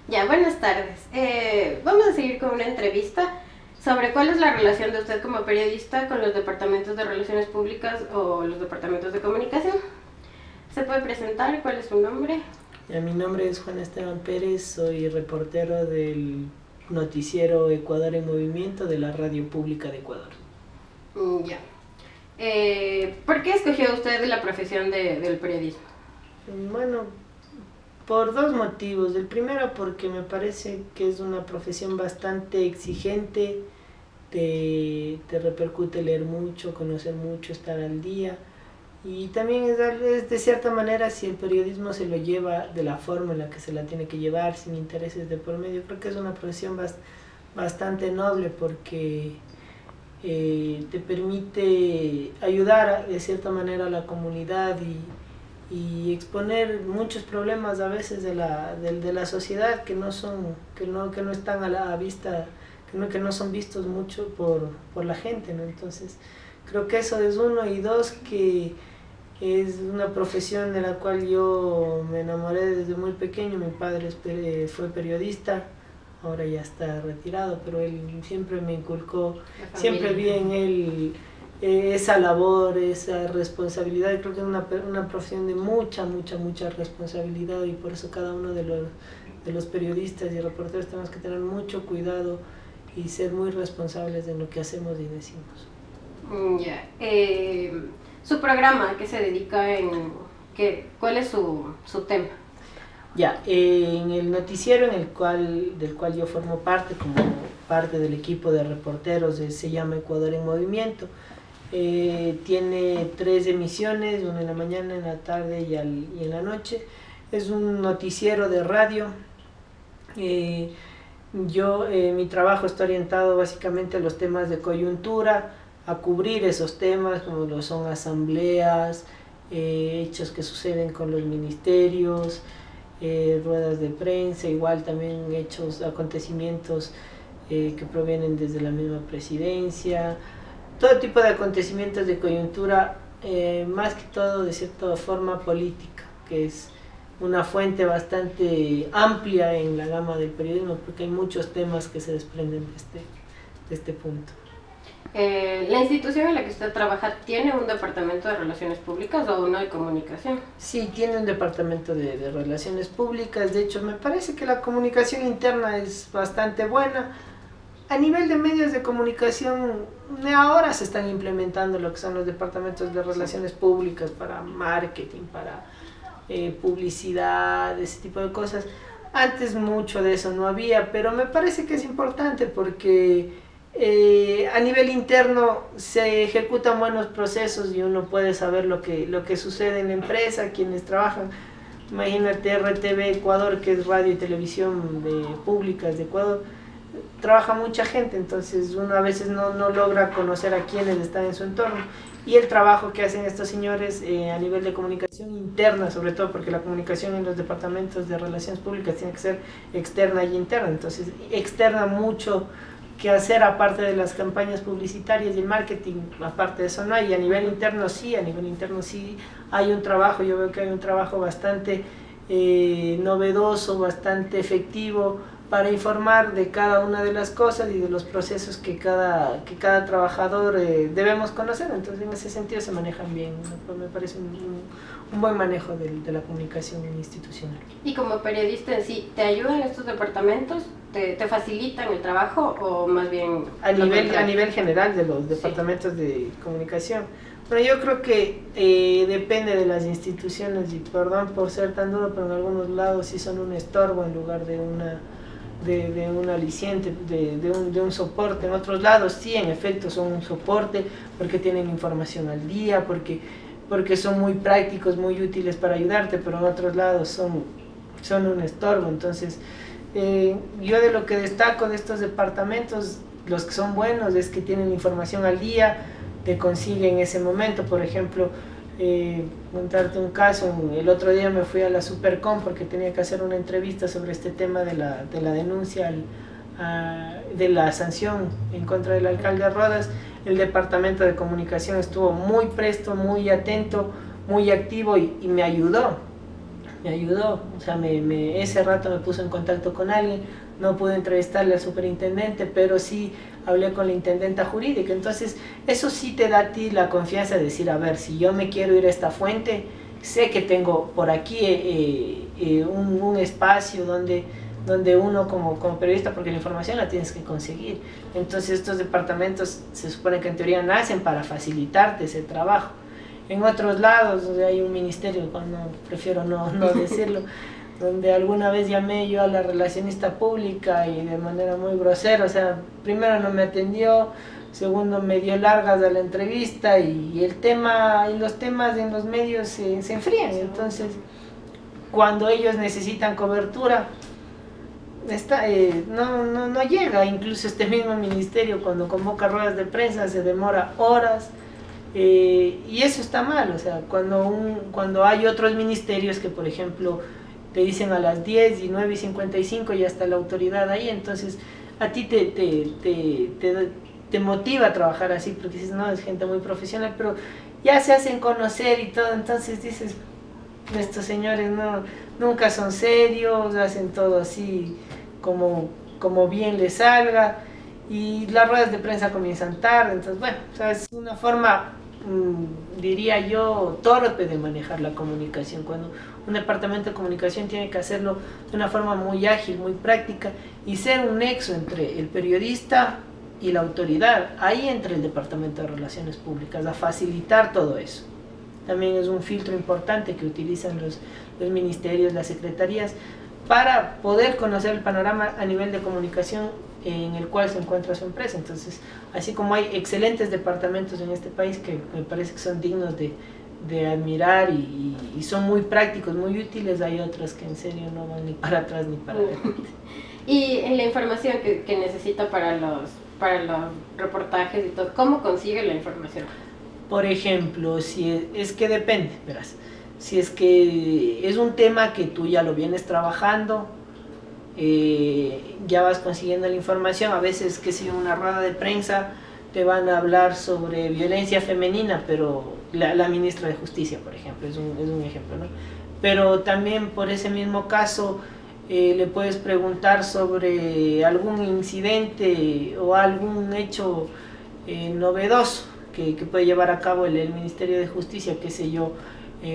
Ya, buenas tardes. Vamos a seguir con una entrevista sobre cuál es la relación de usted como periodista con los departamentos de Relaciones Públicas o los departamentos de comunicación. ¿Se puede presentar? ¿Cuál es su nombre? Mi nombre es Juan Esteban Pérez, soy reportero del noticiero Ecuador en Movimiento de la Radio Pública de Ecuador. Ya. ¿Por qué escogió usted la profesión del periodismo? Bueno, por dos motivos. El primero, porque me parece que es una profesión bastante exigente, te repercute leer mucho, conocer mucho, estar al día. Y también es de cierta manera, si el periodismo se lo lleva de la forma en la que se la tiene que llevar, sin intereses de por medio, creo que es una profesión bastante noble porque te permite ayudar de cierta manera a la comunidad y exponer muchos problemas a veces de la sociedad que no están a la vista, que no son vistos mucho por la gente, ¿no? Entonces creo que eso es uno, y dos, que es una profesión de la cual yo me enamoré desde muy pequeño. Mi padre fue periodista, ahora ya está retirado, pero él siempre me inculcó, siempre vi en él esa labor, esa responsabilidad. Y creo que es una profesión de mucha responsabilidad, y por eso cada uno de los periodistas y reporteros tenemos que tener mucho cuidado y ser muy responsables de lo que hacemos y decimos. Ya. ¿Su programa, a qué se dedica? ¿Cuál es su tema? Ya, en el noticiero del cual yo formo parte, como parte del equipo de reporteros, se llama Ecuador en Movimiento. Tiene 3 emisiones, una en la mañana, en la tarde y en la noche. Es un noticiero de radio. Mi trabajo está orientado básicamente a los temas de coyuntura, a cubrir esos temas como lo son asambleas, hechos que suceden con los ministerios, ruedas de prensa, igual también acontecimientos que provienen desde la misma presidencia, todo tipo de acontecimientos de coyuntura, más que todo de cierta forma política, que es una fuente bastante amplia en la gama del periodismo, porque hay muchos temas que se desprenden de este punto. ¿La institución en la que usted trabaja tiene un departamento de relaciones públicas o uno de comunicación? Sí, tiene un departamento de relaciones públicas. De hecho, me parece que la comunicación interna es bastante buena. A nivel de medios de comunicación, ahora se están implementando lo que son los departamentos de relaciones públicas para marketing, para publicidad, ese tipo de cosas. Antes mucho de eso no había, pero me parece que es importante porque a nivel interno se ejecutan buenos procesos y uno puede saber lo que sucede en la empresa, quienes trabajan. Imagínate RTV Ecuador, que es radio y televisión públicas de Ecuador, trabaja mucha gente, entonces uno a veces no logra conocer a quienes están en su entorno. Y el trabajo que hacen estos señores a nivel de comunicación interna, sobre todo porque la comunicación en los departamentos de relaciones públicas tiene que ser externa y interna, entonces externa mucho que hacer aparte de las campañas publicitarias y el marketing, aparte de eso no hay. A nivel interno sí hay un trabajo. Yo veo que hay un trabajo bastante novedoso, bastante efectivo para informar de cada una de las cosas y de los procesos que cada trabajador debemos conocer. Entonces en ese sentido se manejan bien, ¿no? Me parece un buen manejo de la comunicación institucional. Y como periodista en sí, ¿te ayudan estos departamentos? ¿Te facilitan el trabajo o más bien...? A nivel general de los departamentos de comunicación. Bueno, yo creo que depende de las instituciones, y perdón por ser tan duro, pero en algunos lados sí son un estorbo en lugar de un aliciente, de un soporte. En otros lados sí, en efecto, son un soporte porque tienen información al día, porque son muy prácticos, muy útiles para ayudarte, pero en otros lados son un estorbo. Entonces, yo de lo que destaco de estos departamentos, los que son buenos, es que tienen información al día, te consiguen ese momento. Por ejemplo, contarte un caso, el otro día me fui a la Supercom porque tenía que hacer una entrevista sobre este tema de la denuncia de la sanción en contra del alcalde Rodas. El departamento de comunicación estuvo muy presto, muy atento, muy activo y me ayudó. me ayudó, o sea, ese rato me puso en contacto con alguien, no pude entrevistarle al superintendente, pero sí hablé con la intendenta jurídica, entonces eso sí te da a ti la confianza de decir, a ver, si yo me quiero ir a esta fuente, sé que tengo por aquí un espacio donde uno como periodista, porque la información la tienes que conseguir, entonces estos departamentos se supone que en teoría nacen para facilitarte ese trabajo. En otros lados, donde hay un ministerio, prefiero no decirlo, donde alguna vez llamé yo a la relacionista pública y de manera muy grosera, o sea, primero no me atendió, segundo me dio largas a la entrevista y los temas en los medios se enfrían, entonces cuando ellos necesitan cobertura, no llega, incluso este mismo ministerio cuando convoca ruedas de prensa se demora horas. Y eso está mal, o sea, cuando hay otros ministerios que, por ejemplo, te dicen a las 10 y 9 y 55 ya está la autoridad ahí, entonces a ti te motiva a trabajar así, porque dices, no, es gente muy profesional, pero ya se hacen conocer y todo, entonces dices, estos señores nunca son serios, hacen todo así como bien les salga, y las ruedas de prensa comienzan tarde, entonces bueno, o sea, es una forma, diría yo, torpe de manejar la comunicación, cuando un departamento de comunicación tiene que hacerlo de una forma muy ágil, muy práctica, y ser un nexo entre el periodista y la autoridad, ahí entra el departamento de relaciones públicas, a facilitar todo eso. También es un filtro importante que utilizan los ministerios, las secretarías, para poder conocer el panorama a nivel de comunicación en el cual se encuentra su empresa. Entonces, así como hay excelentes departamentos en este país que me parece que son dignos de admirar y son muy prácticos, muy útiles, hay otros que en serio no van ni para atrás ni para adelante. Y en la información que necesita para los reportajes y todo, ¿cómo consigue la información? Por ejemplo, si es que depende, verás. Si es que es un tema que tú ya lo vienes trabajando, ya vas consiguiendo la información, a veces que si en una rueda de prensa te van a hablar sobre violencia femenina, pero la ministra de Justicia, por ejemplo, es un ejemplo, ¿no? Pero también por ese mismo caso le puedes preguntar sobre algún incidente o algún hecho novedoso que puede llevar a cabo el Ministerio de Justicia, qué sé yo,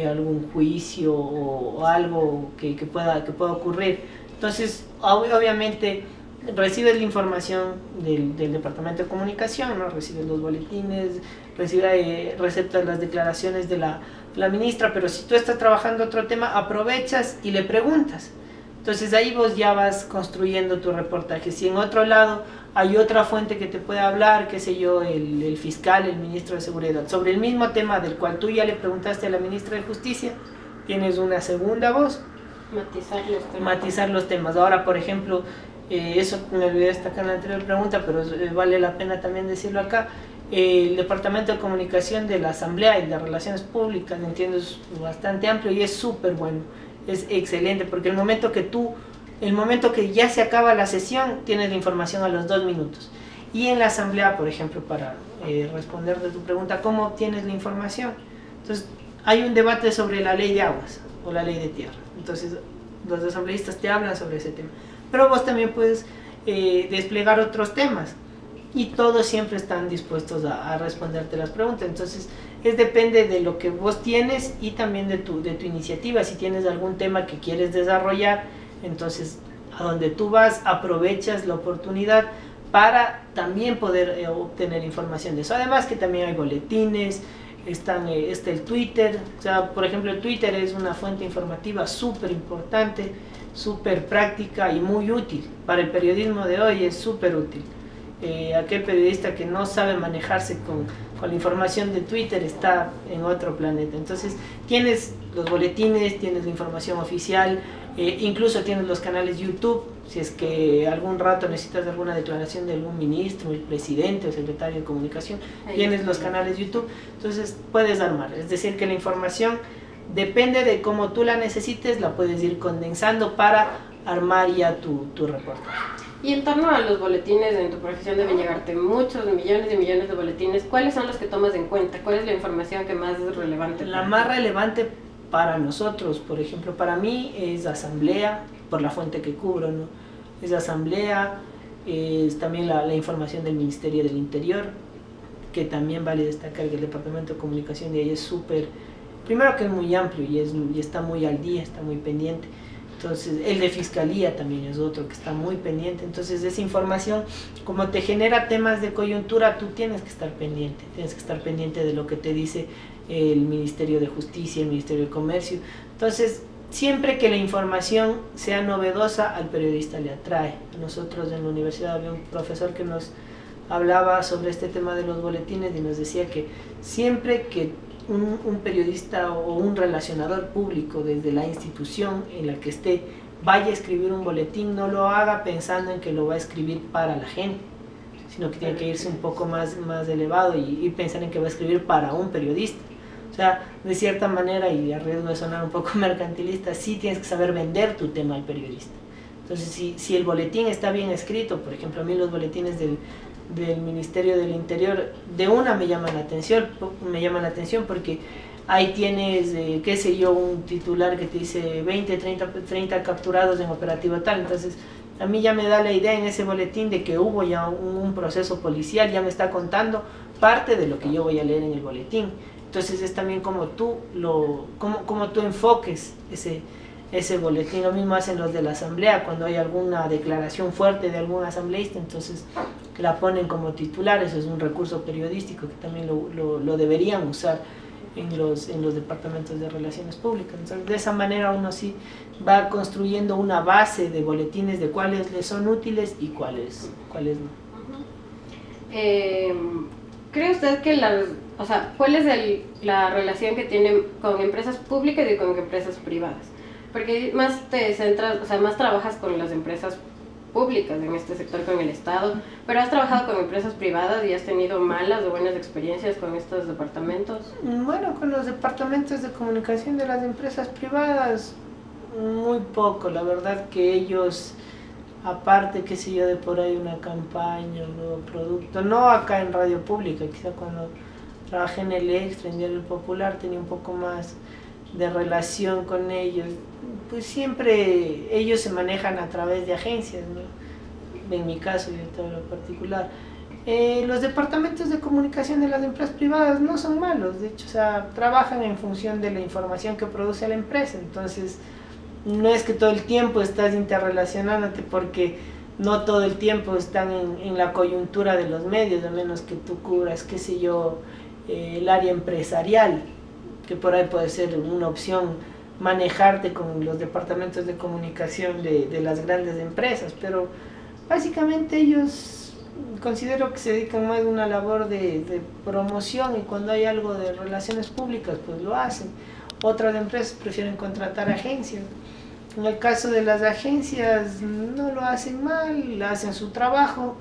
algún juicio o algo que pueda ocurrir. Entonces, obviamente, recibes la información del Departamento de Comunicación, ¿no? Recibes los boletines, receptas las declaraciones de la ministra, pero si tú estás trabajando otro tema, aprovechas y le preguntas. Entonces ahí vos ya vas construyendo tu reportaje. Si en otro lado hay otra fuente que te puede hablar, qué sé yo, el fiscal, el ministro de Seguridad, sobre el mismo tema del cual tú ya le preguntaste a la ministra de Justicia, tienes una segunda voz. Matizar los temas. Ahora, por ejemplo, eso me olvidé destacar en la anterior pregunta, pero vale la pena también decirlo acá. El Departamento de Comunicación de la Asamblea y de Relaciones Públicas, entiendo, es bastante amplio y es súper bueno. Es excelente, porque el momento que ya se acaba la sesión, tienes la información a los 2 minutos. Y en la asamblea, por ejemplo, para responder de tu pregunta, ¿cómo obtienes la información? Entonces, hay un debate sobre la ley de aguas o la ley de tierra. Entonces, los asambleístas te hablan sobre ese tema. Pero vos también puedes desplegar otros temas. Y todos siempre están dispuestos a responderte las preguntas. Entonces, depende de lo que vos tienes y también de tu iniciativa. Si tienes algún tema que quieres desarrollar, entonces a donde tú vas aprovechas la oportunidad para también poder obtener información de eso. Además que también hay boletines, está el Twitter. O sea, por ejemplo, el Twitter es una fuente informativa súper importante, súper práctica y muy útil. Para el periodismo de hoy es súper útil. Aquel periodista que no sabe manejarse con la información de Twitter está en otro planeta. Entonces tienes los boletines, tienes la información oficial, incluso tienes los canales YouTube, si es que algún rato necesitas alguna declaración de algún ministro, el presidente o secretario de comunicación, tienes los canales YouTube, entonces puedes armar. Es decir, que la información depende de cómo tú la necesites, la puedes ir condensando para armar ya tu reportaje. Y en torno a los boletines, en tu profesión deben llegarte muchos, millones y millones de boletines. ¿Cuáles son los que tomas en cuenta? ¿Cuál es la información que más es relevante? La más relevante para nosotros, por ejemplo, para mí es asamblea, por la fuente que cubro, ¿no? Es asamblea, es también la información del Ministerio del Interior, que también vale destacar que el Departamento de Comunicación de ahí es súper, primero que es muy amplio y está muy al día, está muy pendiente. Entonces, el de Fiscalía también es otro que está muy pendiente. Entonces, esa información, como te genera temas de coyuntura, tú tienes que estar pendiente de lo que te dice el Ministerio de Justicia, el Ministerio de Comercio. Entonces, siempre que la información sea novedosa, al periodista le atrae. Nosotros en la universidad había un profesor que nos hablaba sobre este tema de los boletines y nos decía que siempre que un periodista o un relacionador público desde la institución en la que esté vaya a escribir un boletín, no lo haga pensando en que lo va a escribir para la gente, sino que tiene que irse un poco más elevado y pensar en que va a escribir para un periodista. O sea, de cierta manera, y a riesgo de sonar un poco mercantilista, sí tienes que saber vender tu tema al periodista. Entonces, si el boletín está bien escrito, por ejemplo, a mí los boletines del Ministerio del Interior de una me llaman la atención porque ahí tienes, qué sé yo, un titular que te dice 20, 30 capturados en operativo tal. Entonces a mí ya me da la idea en ese boletín de que hubo ya un proceso policial, ya me está contando parte de lo que yo voy a leer en el boletín. Entonces es también como tú enfoques ese boletín. Lo mismo hacen los de la asamblea cuando hay alguna declaración fuerte de algún asambleísta, entonces la ponen como titular. Eso es un recurso periodístico que también lo deberían usar en los departamentos de relaciones públicas. Entonces, de esa manera uno sí va construyendo una base de boletines de cuáles les son útiles y cuáles no. ¿Cree usted que cuál es la relación que tienen con empresas públicas y con empresas privadas? Porque más te centras, más trabajas con las empresas públicas en este sector, con el Estado, pero has trabajado con empresas privadas y has tenido malas o buenas experiencias con estos departamentos. Bueno, con los departamentos de comunicación de las empresas privadas, muy poco. La verdad que ellos, aparte, qué sé yo, de por ahí una campaña, un nuevo producto, no acá en Radio Pública, quizá cuando trabajé en el Extra, en Diario Popular, tenía un poco más de relación con ellos. Pues siempre ellos se manejan a través de agencias, ¿no? En mi caso, yo te hablo en particular. Los departamentos de comunicación de las empresas privadas no son malos, de hecho, trabajan en función de la información que produce la empresa. Entonces, no es que todo el tiempo estás interrelacionándote, porque no todo el tiempo están en la coyuntura de los medios, a menos que tú cubras, qué sé yo, el área empresarial, que por ahí puede ser una opción manejarte con los departamentos de comunicación de las grandes empresas, pero básicamente ellos considero que se dedican más a una labor de promoción, y cuando hay algo de relaciones públicas pues lo hacen. Otras empresas prefieren contratar agencias. En el caso de las agencias no lo hacen mal, hacen su trabajo.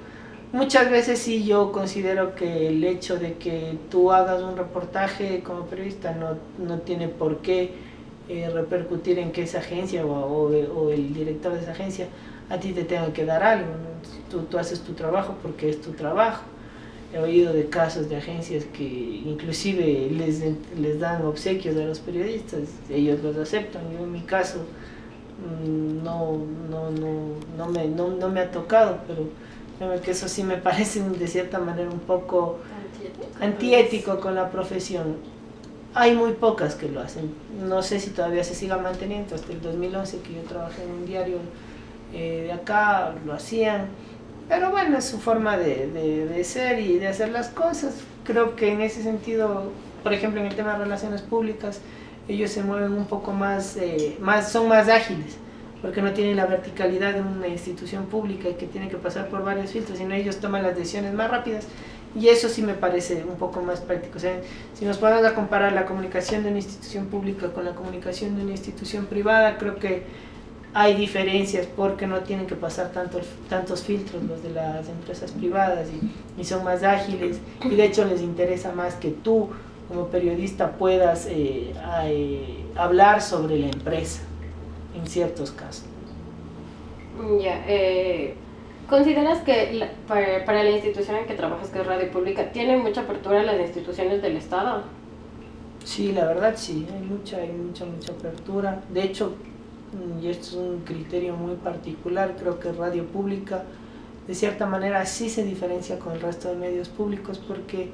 Muchas veces sí, yo considero que el hecho de que tú hagas un reportaje como periodista no tiene por qué repercutir en que esa agencia o el director de esa agencia a ti te tenga que dar algo, ¿no? Tú haces tu trabajo porque es tu trabajo. He oído de casos de agencias que inclusive les dan obsequios a los periodistas, ellos los aceptan. Yo en mi caso no me ha tocado, pero creo que eso sí me parece de cierta manera un poco antiético con la profesión. Hay muy pocas que lo hacen, no sé si todavía se siga manteniendo. Hasta el 2011 que yo trabajé en un diario de acá lo hacían, pero bueno, es su forma de ser y de hacer las cosas. Creo que en ese sentido, por ejemplo, en el tema de relaciones públicas, ellos se mueven un poco son más ágiles, porque no tienen la verticalidad de una institución pública que tiene que pasar por varios filtros, sino ellos toman las decisiones más rápidas, y eso sí me parece un poco más práctico. O sea, si nos ponemos a comparar la comunicación de una institución pública con la comunicación de una institución privada, creo que hay diferencias, porque no tienen que pasar tantos filtros los de las empresas privadas, y son más ágiles, y de hecho les interesa más que tú como periodista puedas hablar sobre la empresa en ciertos casos. Ya, ¿consideras que para la institución en que trabajas, que es Radio Pública, tiene mucha apertura a las instituciones del Estado? Sí, la verdad sí, hay mucha apertura. De hecho, y esto es un criterio muy particular, creo que Radio Pública de cierta manera sí se diferencia con el resto de medios públicos porque,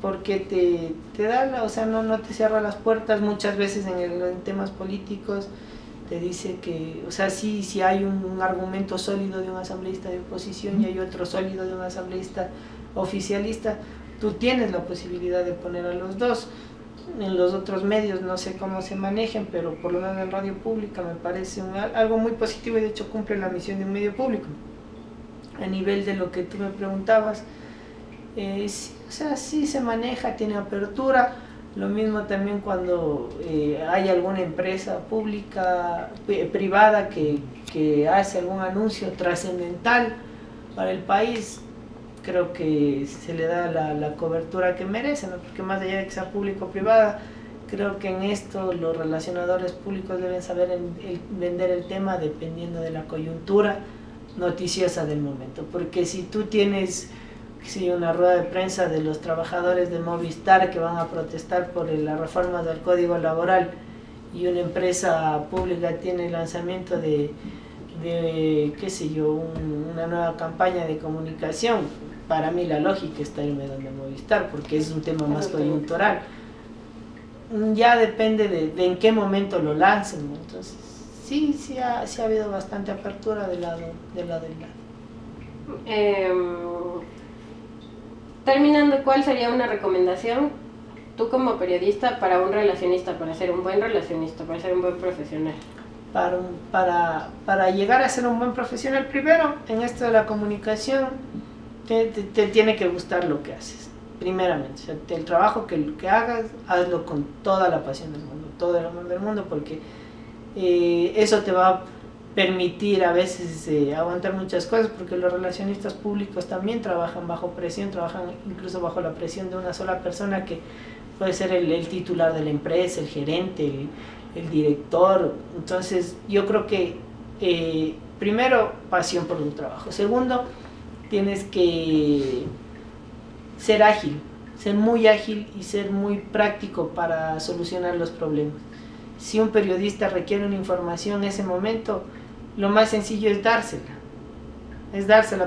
porque te da, o sea, no te cierra las puertas muchas veces en temas políticos. Te dice que, o sea, sí hay un argumento sólido de un asambleísta de oposición y hay otro sólido de un asambleísta oficialista, tú tienes la posibilidad de poner a los dos. En los otros medios no sé cómo se manejen, pero por lo menos en Radio Pública me parece algo muy positivo y de hecho cumple la misión de un medio público. A nivel de lo que tú me preguntabas, sí, o sea, sí se maneja, tiene apertura. Lo mismo también cuando hay alguna empresa pública, privada que hace algún anuncio trascendental para el país, creo que se le da la cobertura que merece, ¿no? Porque más allá de que sea público o privada, creo que en esto los relacionadores públicos deben saber vender el tema dependiendo de la coyuntura noticiosa del momento. Porque si tú tienes una rueda de prensa de los trabajadores de Movistar que van a protestar por la reforma del Código Laboral y una empresa pública tiene el lanzamiento de qué sé yo, una nueva campaña de comunicación, para mí la lógica está irme donde Movistar, porque es un tema más coyuntural. Ya depende de en qué momento lo lancen, ¿no? Entonces sí ha habido bastante apertura del lado. Terminando, ¿cuál sería una recomendación tú como periodista para un relacionista, para ser un buen relacionista, para ser un buen profesional? Para llegar a ser un buen profesional, primero, en esto de la comunicación, te tiene que gustar lo que haces, primeramente. O sea, el trabajo que hagas, hazlo con toda la pasión del mundo, todo el amor del mundo, porque eso te va a permitir a veces aguantar muchas cosas, porque los relacionistas públicos también trabajan bajo presión, trabajan incluso bajo la presión de una sola persona que puede ser el titular de la empresa, el gerente, el director. Entonces yo creo que primero, pasión por tu trabajo. Segundo, tienes que ser ágil, ser muy ágil y ser muy práctico para solucionar los problemas. Si un periodista requiere una información en ese momento, lo más sencillo es dársela,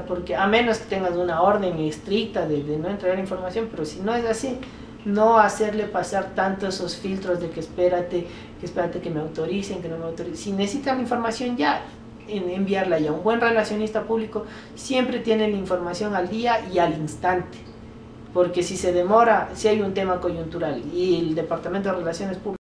porque a menos que tengas una orden estricta de no entregar información, pero si no es así, no hacerle pasar tanto esos filtros de que espérate que me autoricen, que no me autoricen. Si necesitan información ya, enviarla ya. Un buen relacionista público siempre tiene la información al día y al instante, porque si se demora, si hay un tema coyuntural y el Departamento de Relaciones Públicas